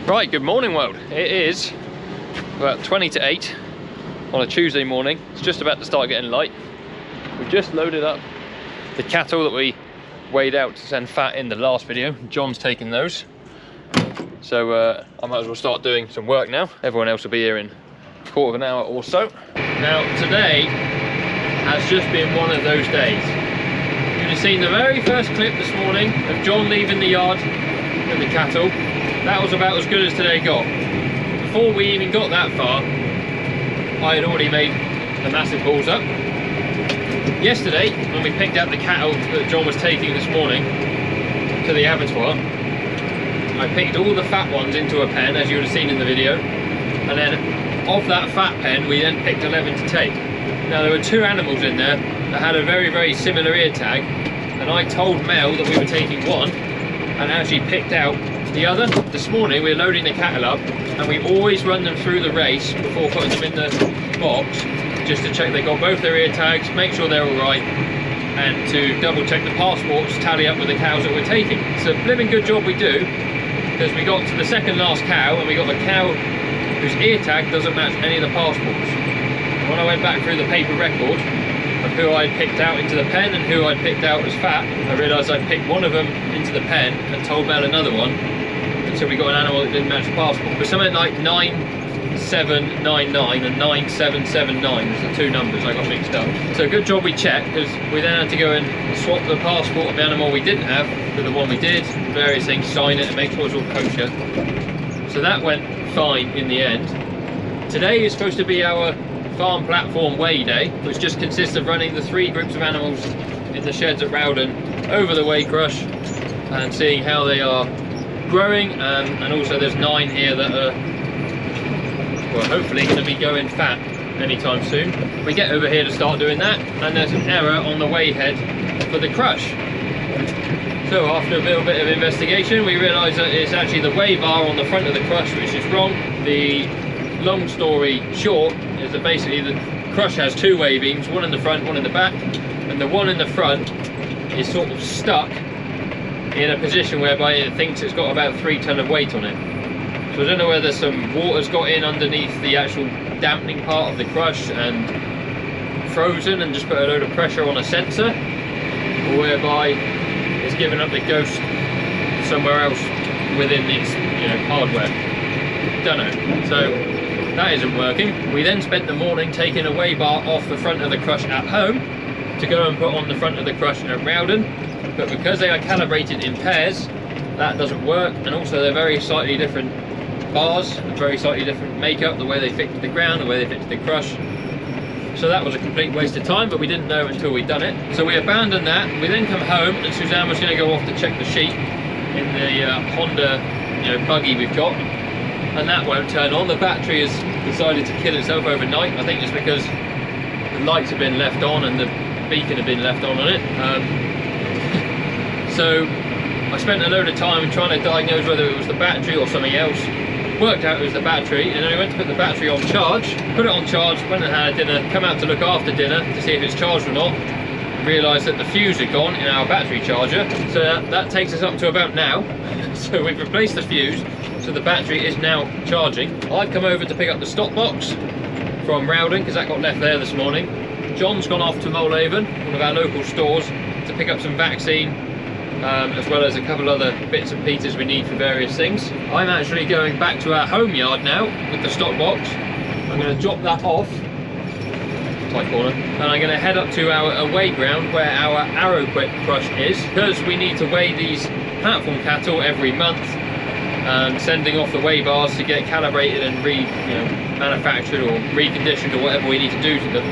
Right, good morning world. It is about 20 to 8 on a Tuesday morning. It's just about to start getting light. We've just loaded up the cattle that we weighed out to send fat in the last video. John's taking those. So I might as well start doing some work now. Everyone else will be here in a quarter of an hour or so. Now today has just been one of those days. You've seen the very first clip this morning of John leaving the yard with the cattle. That was about as good as today got. Before we even got that far, I had already made the massive balls up. Yesterday, when we picked out the cattle that John was taking this morning to the abattoir, I picked all the fat ones into a pen, as you would have seen in the video, and then of that fat pen, we then picked 11 to take. Now there were two animals in there that had a very, very similar ear tag, and I told Mel that we were taking one, and actually picked out the other. This morning we were loading the cattle up, and we always run them through the race before putting them in the box, just to check they got both their ear tags, make sure they're all right, and to double check the passports tally up with the cows that we're taking. It's a blimmin' good job we do, because we got to the second last cow, and we got a cow whose ear tag doesn't match any of the passports. And when I went back through the paper record of who I'd picked out into the pen and who I'd picked out as fat, I realised I'd picked one of them into the pen and told Mel another one, and so we got an animal that didn't match the passport. But something like 9799 and 9779 was the two numbers I got mixed up. So good job we checked, because we then had to go and swap the passport of the animal we didn't have with the one we did, various things, sign it and make sure it's all kosher. So that went fine in the end. Today is supposed to be our farm platform weigh day, which just consists of running the 3 groups of animals in the sheds at Rowden over the weigh crush and seeing how they are growing, and also there's 9 here that are, well, hopefully going to be going fat anytime soon. We get over here to start doing that, and there's an error on the weigh head for the crush. So after a little bit of investigation, we realise that it's actually the weigh bar on the front of the crush which is wrong. The long story short is that basically the crush has 2 weigh beams, one in the front, one in the back, and the one in the front is sort of stuck in a position whereby it thinks it's got about 3 ton of weight on it. So I don't know whether some water's got in underneath the actual dampening part of the crush and frozen and just put a load of pressure on a sensor, or whereby it's given up the ghost somewhere else within its, hardware. Don't know. So that isn't working. We then spent the morning taking a weigh bar off the front of the crush at home to go and put on the front of the crush at Rowden, but because they are calibrated in pairs, that doesn't work, and also they're very slightly different bars, very slightly different makeup, the way they fit to the ground, the way they fit to the crush. So that was a complete waste of time, but we didn't know until we'd done it. So we abandoned that. We then come home, and Suzanne was going to go off to check the sheet in the Honda buggy we've got, and that won't turn on. The battery has decided to kill itself overnight. I think it's because the lights have been left on and the beacon had been left on it. So I spent a load of time trying to diagnose whether it was the battery or something else. Worked out it was the battery, and then I went to put the battery on charge, put it on charge, went and had dinner, come out to look after dinner to see if it's charged or not, realised that the fuse had gone in our battery charger, so that takes us up to about now. So we've replaced the fuse, so the battery is now charging. I've come over to pick up the stock box from Rowden, because that got left there this morning. John's gone off to Molehaven, one of our local stores, to pick up some vaccine, as well as a couple other bits and pieces we need for various things. I'm actually going back to our home yard now with the stock box. I'm going to drop that off, tight corner, and I'm going to head up to our weigh ground where our Arrowquip crush is, because we need to weigh these platform cattle every month, sending off the weigh bars to get calibrated and manufactured or reconditioned or whatever we need to do to them.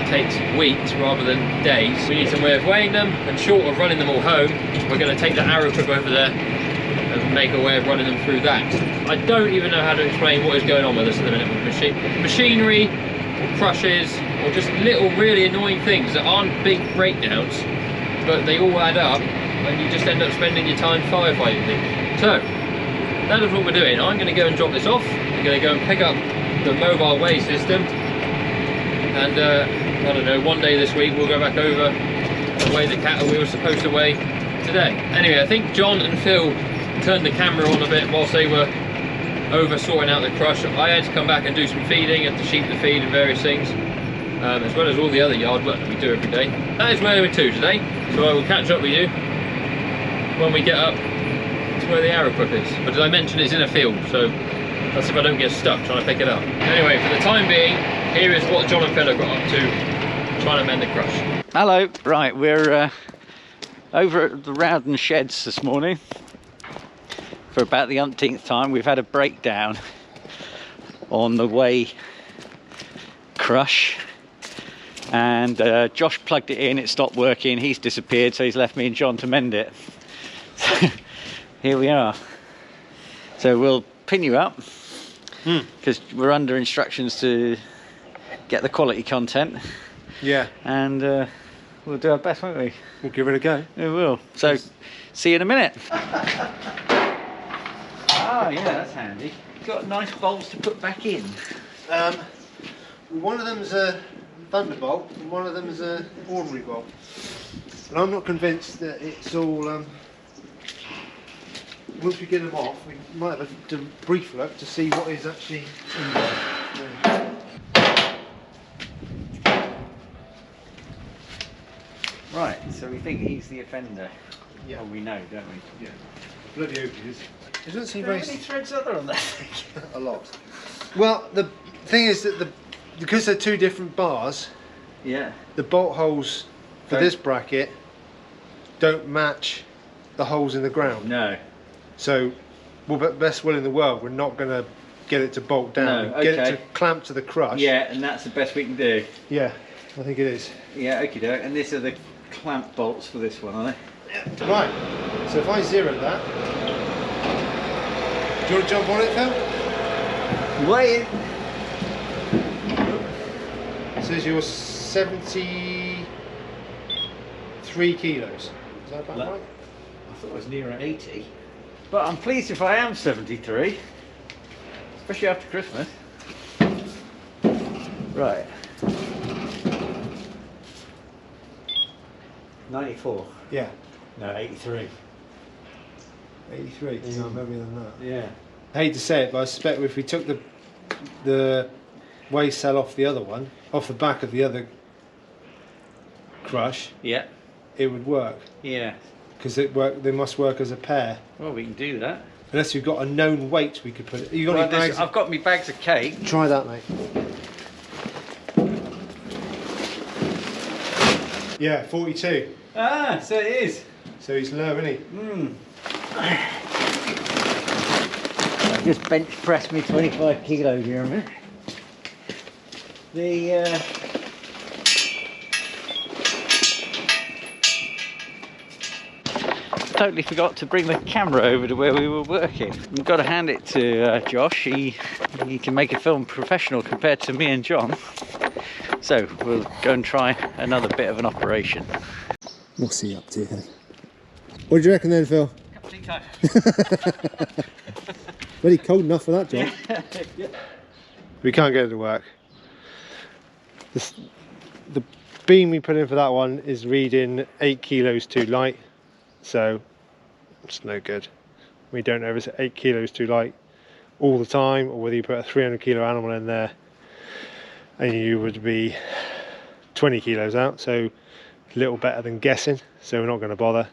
Takes weeks rather than days. We need some way of weighing them, and short of running them all home, we're going to take the Arrowquip over there and make a way of running them through that. I don't even know how to explain what is going on with us at the minute with machinery or crushes or just little really annoying things that aren't big breakdowns, but they all add up and you just end up spending your time firefighting things. So that is what we're doing. I'm going to go and drop this off. I'm going to go and pick up the mobile weigh system, and I don't know, one day this week we'll go back over and weigh the cattle we were supposed to weigh today. Anyway, I think John and Phil turned the camera on a bit whilst they were over sorting out the crush. I had to come back and do some feeding, had to sheep the feed and various things, as well as all the other yard work that we do every day. That is where we're to today, so I will catch up with you when we get up to where the Arrowquip is. But as I mentioned, it's in a field, so that's if I don't get stuck trying to pick it up. Anyway, for the time being, here is what John and Phil got up to, trying to mend the crush. Hello. Right, we're over at the Rowden sheds this morning for about the umpteenth time. We've had a breakdown on the way crush, and Josh plugged it in, it stopped working, he's disappeared, so he's left me and John to mend it. So here we are. So we'll pin you up because we're under instructions to get the quality content. Yeah. And we'll do our best, won't we? We'll give it a go. We will. So, see you in a minute. Oh yeah, that's handy. Got nice bolts to put back in. One of them's a Thunderbolt and one of them's a ordinary bolt. And I'm not convinced that it's all. Once we get them off, we might have a brief look to see what is actually in there. Right, so we think he's the offender. Yeah. Well, we know, don't we? Yeah. Bloody hope it is. It doesn't seem How very. many threads are there on that thing? A lot. Well, the thing is that because they're two different bars, Yeah. the bolt holes for this bracket don't match the holes in the ground. No. So, well, best will in the world, we're not going to get it to bolt down. No, Get it okay. to clamp to the crush. Yeah, and that's the best we can do. Yeah, I think it is. Yeah, okie doke. And these are the clamp bolts for this one, are they? Right, so if I zero that, do you want to jump on it, Phil? Weigh it. It says you're 73 kilos. Is that about right? I thought it was nearer 80. But I'm pleased if I am 73. Especially after Christmas. Right. 94. Yeah. No, 83. 83, no, maybe than that. Yeah. I hate to say it, but I suspect if we took the waste cell off the other one, off the back of the other crush, Yeah. it would work. Yeah. Because they must work as a pair. Well, we can do that. Unless you've got a known weight we could put it. You got Well, any bags? I've got me bags of cake. Try that, mate. Yeah, 42. Ah, so it is. So he's low, isn't he? I just bench pressed me 25 kilos here a minute. The totally forgot to bring the camera over to where we were working. We've got to hand it to Josh. He can make a film professional compared to me and John. So we'll go and try another bit of an operation. What's he up to then? What do you reckon then, Phil? Very cold enough for that job. Yeah. We can't get it to work. The beam we put in for that one is reading 8 kilos too light, so it's no good. We don't know if it's 8 kilos too light all the time, or whether you put a 300 kilo animal in there and you would be 20 kilos out, so a little better than guessing, so we're not going to bother.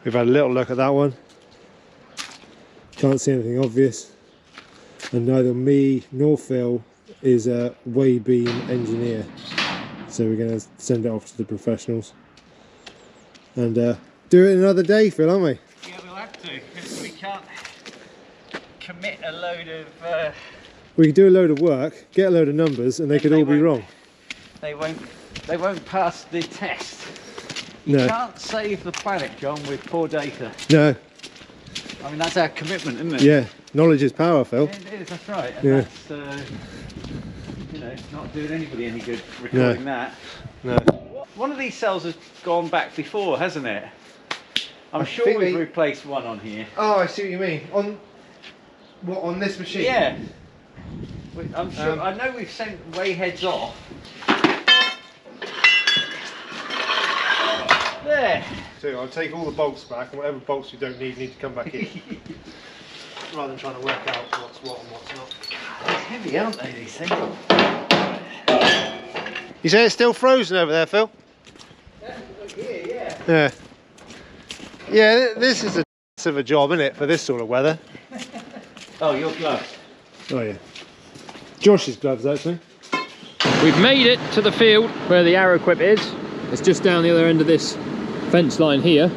We've had a little look at that one, can't see anything obvious, and neither me nor Phil is a weigh beam engineer, so we're going to send it off to the professionals and do it another day, Phil, aren't we? Yeah, we'll have to, because we can't commit a load of... We could do a load of work, get a load of numbers, and they could all be wrong. They won't pass the test. You can't save the planet, John, with poor data. No. I mean, that's our commitment, isn't it? Yeah, knowledge is power, Phil. It is, that's right. And Yeah. that's, you know, it's not doing anybody any good recording that. No. One of these cells has gone back before, hasn't it? I'm sure think we've they- replaced one on here. Oh, I see what you mean. On this machine? Yeah. I'm sure. I know we've sent weigh heads off. There. So I'll take all the bolts back, and whatever bolts we don't need to come back in. rather than trying to work out what's what and what's not. They're heavy, aren't they, these things? You say it's still frozen over there, Phil? Yeah. Yeah, this is a of a job, isn't it, for this sort of weather? Oh, your gloves. Oh yeah. Josh's gloves, actually. We've made it to the field where the Arrowquip is. It's just down the other end of this fence line here.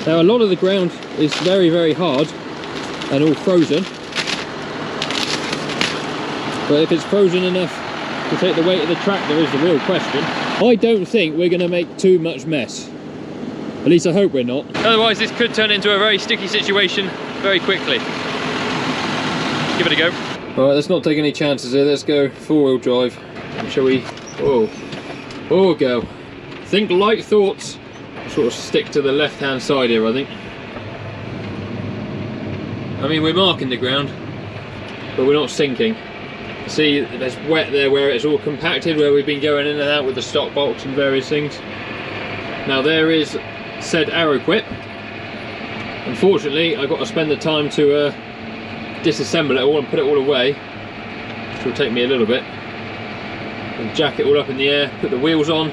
Now a lot of the ground is very, very hard and all frozen. But if it's frozen enough to take the weight of the tractor is the real question. I don't think we're going to make too much mess. At least I hope we're not. Otherwise this could turn into a very sticky situation very quickly. Give it a go. Alright, let's not take any chances here. Let's go four-wheel drive. Shall we? Oh, go. Think light thoughts. Sort of stick to the left-hand side here, I think. I mean, we're marking the ground, but we're not sinking. See, there's wet there where it's all compacted, where we've been going in and out with the stock box and various things. Now there is said Arrowquip. Unfortunately, I've got to spend the time to disassemble it all and put it all away, which will take me a little bit. And jack it all up in the air, put the wheels on,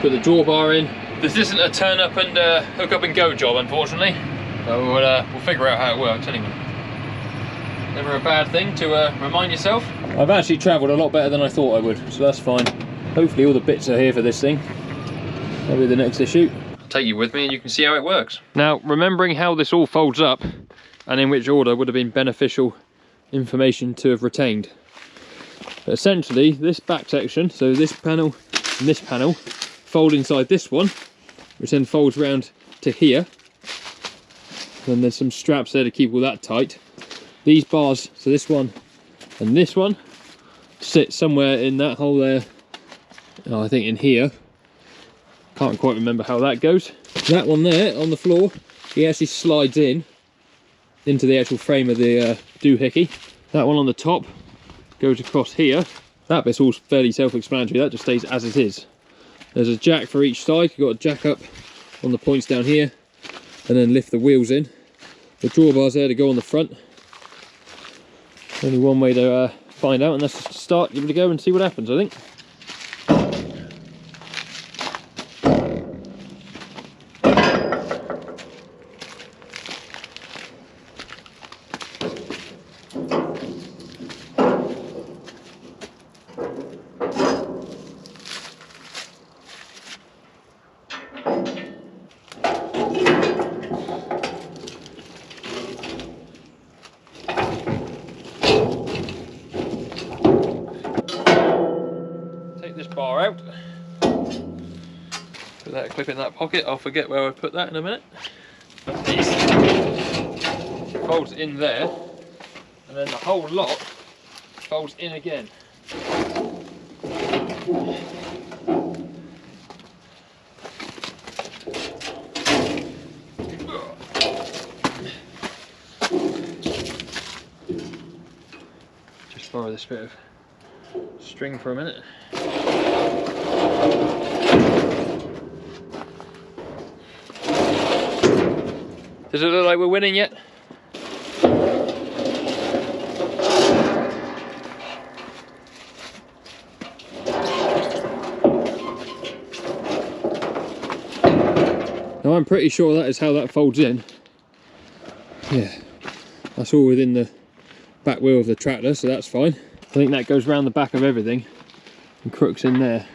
put the drawbar in. This isn't a turn up and hook up and go job, unfortunately. So we'll figure out how it works anyway. Never a bad thing to remind yourself. I've actually travelled a lot better than I thought I would, so that's fine. Hopefully all the bits are here for this thing. That'll be the next issue. I'll take you with me and you can see how it works. Now, remembering how this all folds up and in which order would have been beneficial information to have retained. But essentially, this back section, so this panel and this panel, fold inside this one, which then folds round to here. And there's some straps there to keep all that tight. These bars, so this one and this one, sit somewhere in that hole there. Oh, I think in here. Can't quite remember how that goes. That one there on the floor, he actually slides in into the actual frame of the doohickey. That one on the top goes across here. That bit's all fairly self-explanatory. That just stays as it is. There's a jack for each side. You've got a jack up on the points down here and then lift the wheels in. The drawbars there to go on the front. Only one way to find out, and that's just to start, give it a go and see what happens, I think. Bar out. Put that clip in that pocket. I'll forget where I put that in a minute. This folds in there, and then the whole lot folds in again. Just borrow this bit of string for a minute. Does it look like we're winning yet? Now I'm pretty sure that is how that folds in. Yeah, that's all within the back wheel of the tractor, so that's fine. I think that goes around the back of everything and crooks in there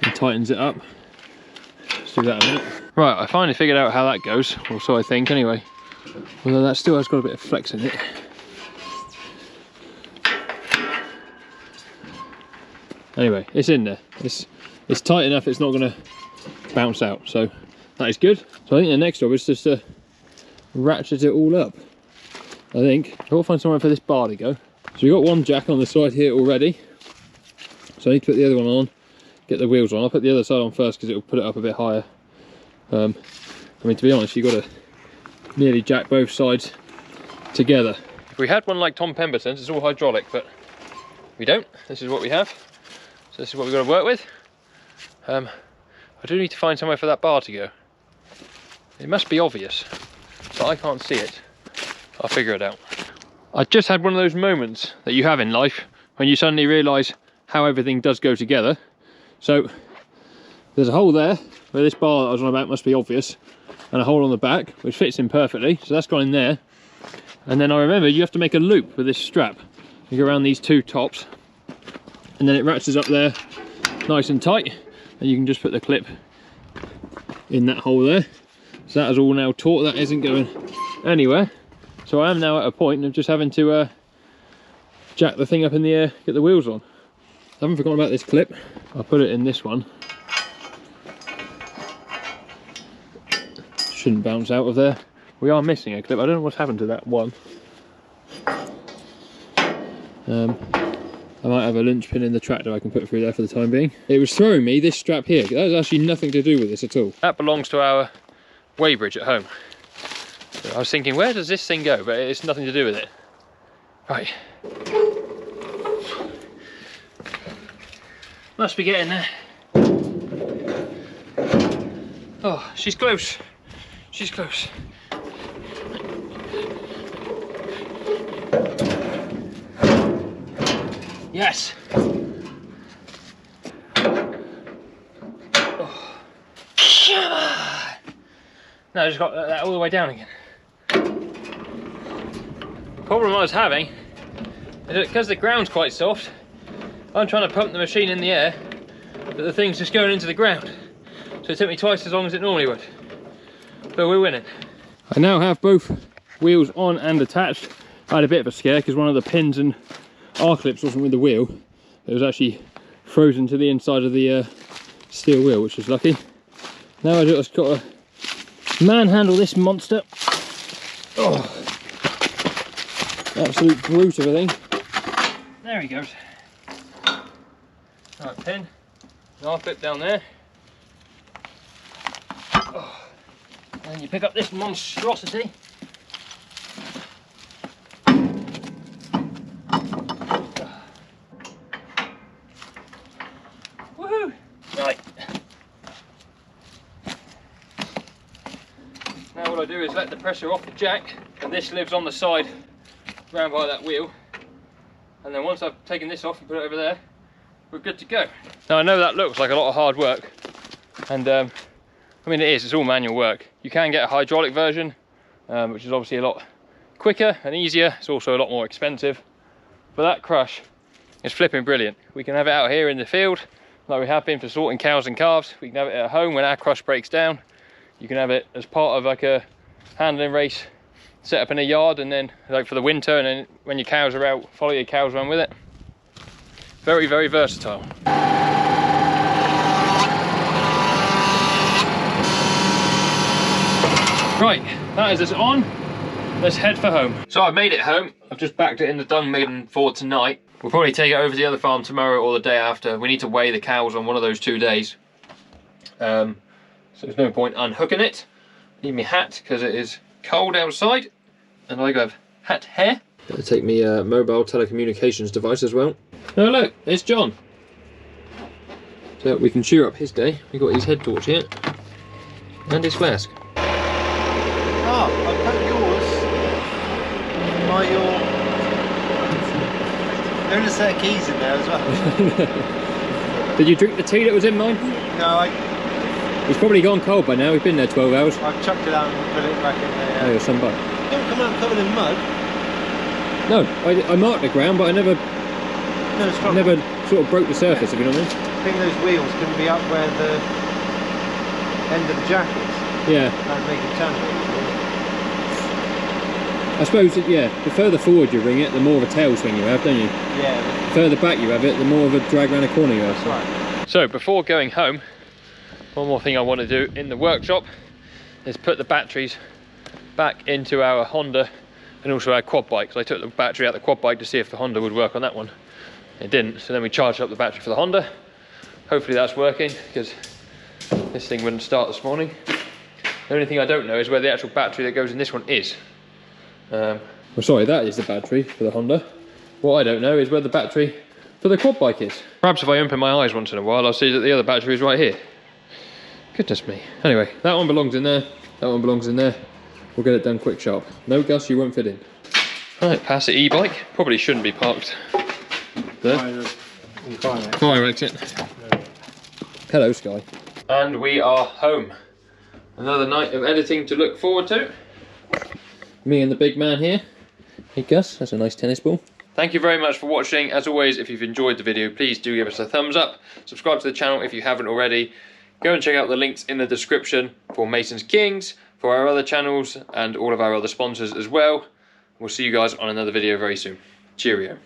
and tightens it up. Let's do that in a minute. Right, I finally figured out how that goes, or so I think anyway. Although that still has got a bit of flex in it. Anyway, it's in there. It's tight enough it's not going to bounce out, so that is good. So I think the next job is just to ratchet it all up. I think I'll find somewhere for this bar to go. So we've got one jack on the side here already. So I need to put the other one on, get the wheels on. I'll put the other side on first because it will put it up a bit higher. I mean, to be honest, you've got to nearly jack both sides together. If we had one like Tom Pemberton's, it's all hydraulic, but we don't. This is what we have. So this is what we've got to work with. I do need to find somewhere for that bar to go. It must be obvious, but I can't see it. I'll figure it out. I just had one of those moments that you have in life when you suddenly realise how everything does go together. So there's a hole there where this bar that I was on about must be obvious, and a hole on the back which fits in perfectly, so that's gone in there. And then I remember you have to make a loop with this strap. You go around these two tops and then it ratchets up there nice and tight, and you can just put the clip in that hole there. So that is all now taut, that isn't going anywhere. So I am now at a point of just having to jack the thing up in the air, get the wheels on. I haven't forgotten about this clip. I'll put it in this one. Shouldn't bounce out of there. We are missing a clip. I don't know what's happened to that one. I might have a linchpin in the tractor I can put through there for the time being. It was throwing me this strap here. That has actually nothing to do with this at all. That belongs to our weighbridge at home. So I was thinking, where does this thing go? But it's nothing to do with it. Right. Must be getting there. Oh, she's close. She's close. Yes. Oh. Come on. No, I just got that all the way down again. The problem I was having is that because the ground's quite soft, I'm trying to pump the machine in the air, but the thing's just going into the ground. So it took me twice as long as it normally would. But we're winning. I now have both wheels on and attached. I had a bit of a scare because one of the pins and R-clips wasn't with the wheel. It was actually frozen to the inside of the steel wheel, which is lucky. Now I just got to manhandle this monster. Oh, absolute brute of a thing. There he goes. Right, pin, R-clip down there. Oh. And you pick up this monstrosity. Woohoo! Right. Now what I do is let the pressure off the jack, and this lives on the side round by that wheel. And then once I've taken this off and put it over there, we're good to go. Now I know that looks like a lot of hard work, and I mean it is, it's all manual work. You can get a hydraulic version, which is obviously a lot quicker and easier. It's also a lot more expensive. But that crush is flipping brilliant. We can have it out here in the field, like we have been for sorting cows and calves. We can have it at home when our crush breaks down. You can have it as part of like a handling race, set up in a yard, and then like for the winter, and then when your cows are out, follow your cows around with it. Very, very versatile. Right, that is us on. Let's head for home. So I've made it home. I've just backed it in the dung maiden for tonight. We'll probably take it over to the other farm tomorrow or the day after. We need to weigh the cows on one of those 2 days. So there's no point unhooking it. Need my hat because it is cold outside, and I have hat hair. Gotta take me a mobile telecommunications device as well. Oh look, it's John. So we can cheer up his day. We've got his head torch here and his flask. Oh, I put yours by your... There are a set of keys in there as well. Did you drink the tea that was in mine? No, He's probably gone cold by now. We've been there 12 hours. I've chucked it out and put it back in there. Oh, you're some bug. Don't come out covered in mud. No, I marked the ground, but I never sort of broke the surface, if you know what I mean. I think those wheels can be up where the end of the jack is. Yeah. That'd make it turn. I suppose, yeah, the further forward you bring it, the more of a tail swing you have, don't you? Yeah. The further back you have it, the more of a drag around a corner you have. That's right. So before going home, one more thing I want to do in the workshop is put the batteries back into our Honda and also our quad bike. So I took the battery out of the quad bike to see if the Honda would work on that one. It didn't, so then we charged up the battery for the Honda. Hopefully that's working, because this thing wouldn't start this morning. The only thing I don't know is where the actual battery that goes in this one is. Well, sorry, that is the battery for the Honda. What I don't know is where the battery for the quad bike is. Perhaps if I open my eyes once in a while, I'll see that the other battery is right here. Goodness me. Anyway, that one belongs in there, that one belongs in there. We'll get it done quick sharp. No, Gus, you won't fit in. Right, past the e-bike. Probably shouldn't be parked there. Fire exit. Hello, Sky. And we are home. Another night of editing to look forward to. Me and the big man here. Hey Gus, that's a nice tennis ball. Thank you very much for watching. As always, if you've enjoyed the video, please do give us a thumbs up. Subscribe to the channel if you haven't already. Go and check out the links in the description for Mason's Kings, for our other channels, and all of our other sponsors as well. We'll see you guys on another video very soon. Cheerio.